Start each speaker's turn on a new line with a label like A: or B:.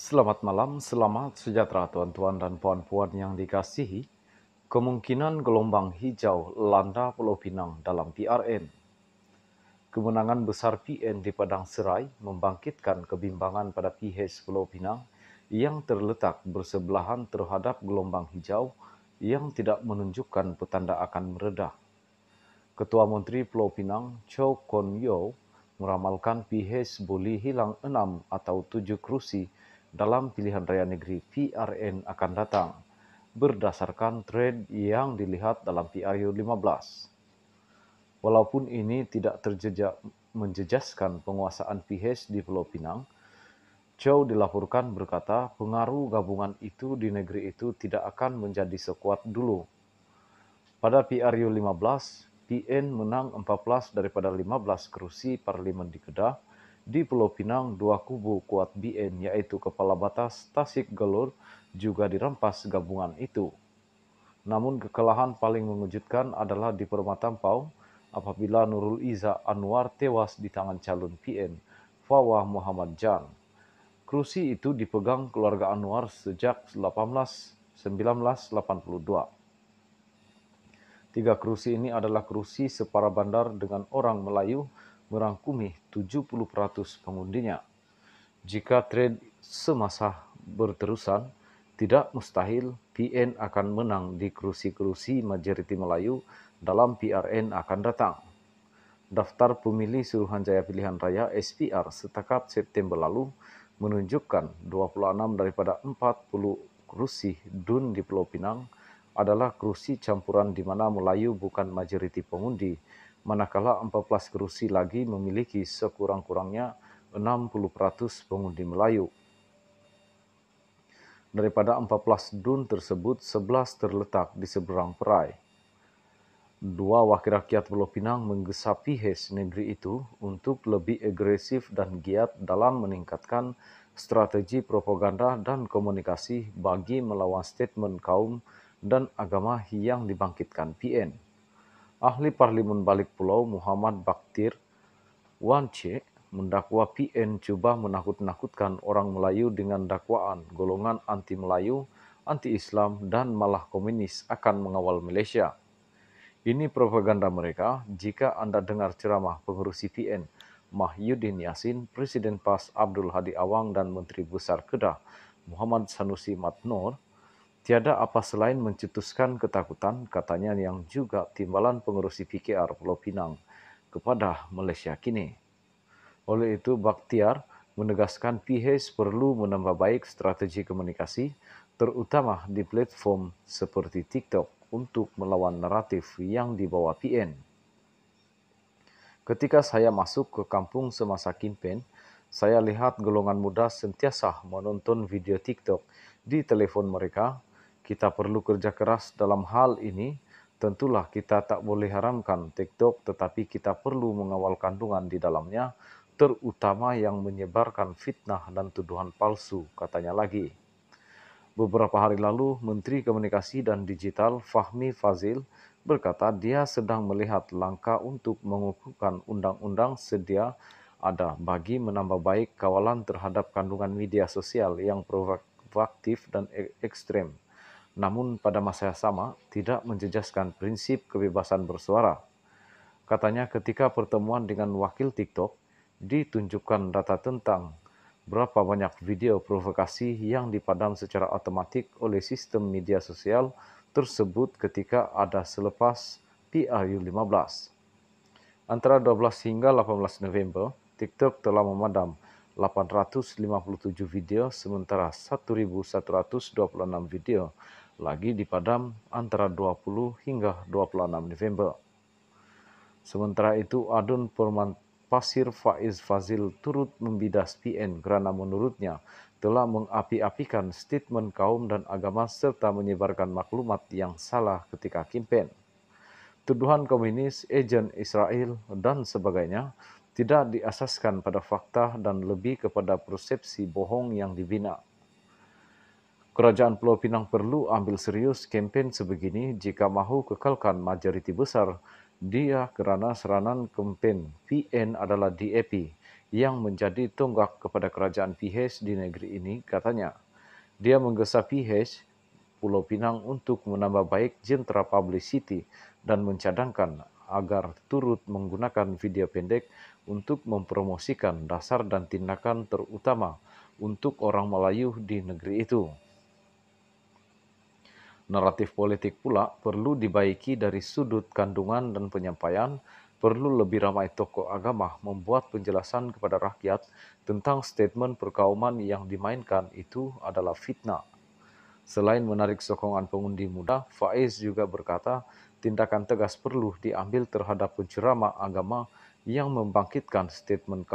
A: Selamat malam, selamat sejahtera tuan-tuan dan puan-puan yang dikasihi. Kemungkinan gelombang hijau landa Pulau Pinang dalam PRN. Kemenangan besar PN di Padang Serai membangkitkan kebimbangan pada PH Pulau Pinang yang terletak bersebelahan terhadap gelombang hijau yang tidak menunjukkan petanda akan mereda. Ketua Menteri Pulau Pinang, Chow Kon Yeow, meramalkan PH boleh hilang 6 atau 7 kerusi dalam pilihan raya negeri PRN akan datang, berdasarkan trend yang dilihat dalam PRU 15. Walaupun ini tidak menjejaskan penguasaan PH di Pulau Pinang, Chow dilaporkan berkata pengaruh gabungan itu di negeri itu tidak akan menjadi sekuat dulu. Pada PRU 15, PN menang 14 daripada 15 kerusi parlimen di Kedah. Di Pulau Pinang, dua kubu kuat BN yaitu Kepala Batas Tasik Galur juga dirampas gabungan itu. Namun kekalahan paling mengejutkan adalah di Permatampau apabila Nurul Iza Anwar tewas di tangan calon PN, Fawah Muhammad Jan. Kerusi itu dipegang keluarga Anwar sejak 1982. Tiga kerusi ini adalah kerusi separa bandar dengan orang Melayu merangkumi 70% pengundinya. Jika tren semasa berterusan, tidak mustahil PN akan menang di kerusi-kerusi majoriti Melayu dalam PRN akan datang. Daftar pemilih Suruhanjaya Pilihan Raya SPR setakat September lalu menunjukkan 26 daripada 40 kerusi DUN di Pulau Pinang adalah kerusi campuran di mana Melayu bukan majoriti pengundi, manakala 14 kerusi lagi memiliki sekurang-kurangnya 60% pengundi Melayu. Daripada 14 DUN tersebut, 11 terletak di seberang perai. Dua wakil rakyat Pulau Pinang menggesa PH negeri itu untuk lebih agresif dan giat dalam meningkatkan strategi propaganda dan komunikasi bagi melawan statement kaum dan agama yang dibangkitkan PN. Ahli Parlimen Balik Pulau Muhammad Baktir Wance mendakwa PN cuba menakut-nakutkan orang Melayu dengan dakwaan golongan anti-Melayu, anti-Islam dan malah komunis akan mengawal Malaysia. Ini propaganda mereka jika Anda dengar ceramah pengurusi PN Mahyudin Yassin, Presiden PAS Abdul Hadi Awang dan Menteri Besar Kedah Muhammad Sanusi Matnor, tiada apa selain mencetuskan ketakutan, katanya yang juga timbalan pengurusi PKR Pulau Pinang kepada Malaysia kini. Oleh itu, Baktiar menegaskan PH perlu menambah baik strategi komunikasi, terutama di platform seperti TikTok untuk melawan naratif yang dibawa PN. Ketika saya masuk ke kampung semasa kempen, saya lihat golongan muda sentiasa menonton video TikTok di telefon mereka. Kita perlu kerja keras dalam hal ini. Tentulah kita tak boleh haramkan TikTok, tetapi kita perlu mengawal kandungan di dalamnya, terutama yang menyebarkan fitnah dan tuduhan palsu, katanya lagi. Beberapa hari lalu, Menteri Komunikasi dan Digital Fahmi Fazil berkata dia sedang melihat langkah untuk mengukuhkan undang-undang sedia ada bagi menambah baik kawalan terhadap kandungan media sosial yang provokatif dan ekstrem. Namun pada masa yang sama, tidak menjejaskan prinsip kebebasan bersuara. Katanya ketika pertemuan dengan wakil TikTok, ditunjukkan data tentang berapa banyak video provokasi yang dipadam secara otomatik oleh sistem media sosial tersebut ketika ada selepas PRU 15. Antara 12 hingga 18 November, TikTok telah memadam 857 video sementara 1.126 video lagi dipadam antara 20 hingga 26 November. Sementara itu, Adun Pasir Faiz Fazil turut membidas PN kerana menurutnya telah mengapi-apikan statement kaum dan agama serta menyebarkan maklumat yang salah ketika kempen. Tuduhan komunis, ejen Israel dan sebagainya tidak diasaskan pada fakta dan lebih kepada persepsi bohong yang dibina. Kerajaan Pulau Pinang perlu ambil serius kempen sebegini jika mahu kekalkan majoriti besar dia kerana seranan kempen PN adalah DAP yang menjadi tonggak kepada kerajaan PH di negeri ini, katanya. Dia menggesa PH Pulau Pinang untuk menambah baik jentera publicity dan mencadangkan agar turut menggunakan video pendek untuk mempromosikan dasar dan tindakan terutama untuk orang Melayu di negeri itu. Naratif politik pula perlu dibaiki dari sudut kandungan dan penyampaian, perlu lebih ramai tokoh agama membuat penjelasan kepada rakyat tentang statement perkauman yang dimainkan itu adalah fitnah. Selain menarik sokongan pengundi muda, Faiz juga berkata tindakan tegas perlu diambil terhadap penceramah agama yang membangkitkan statement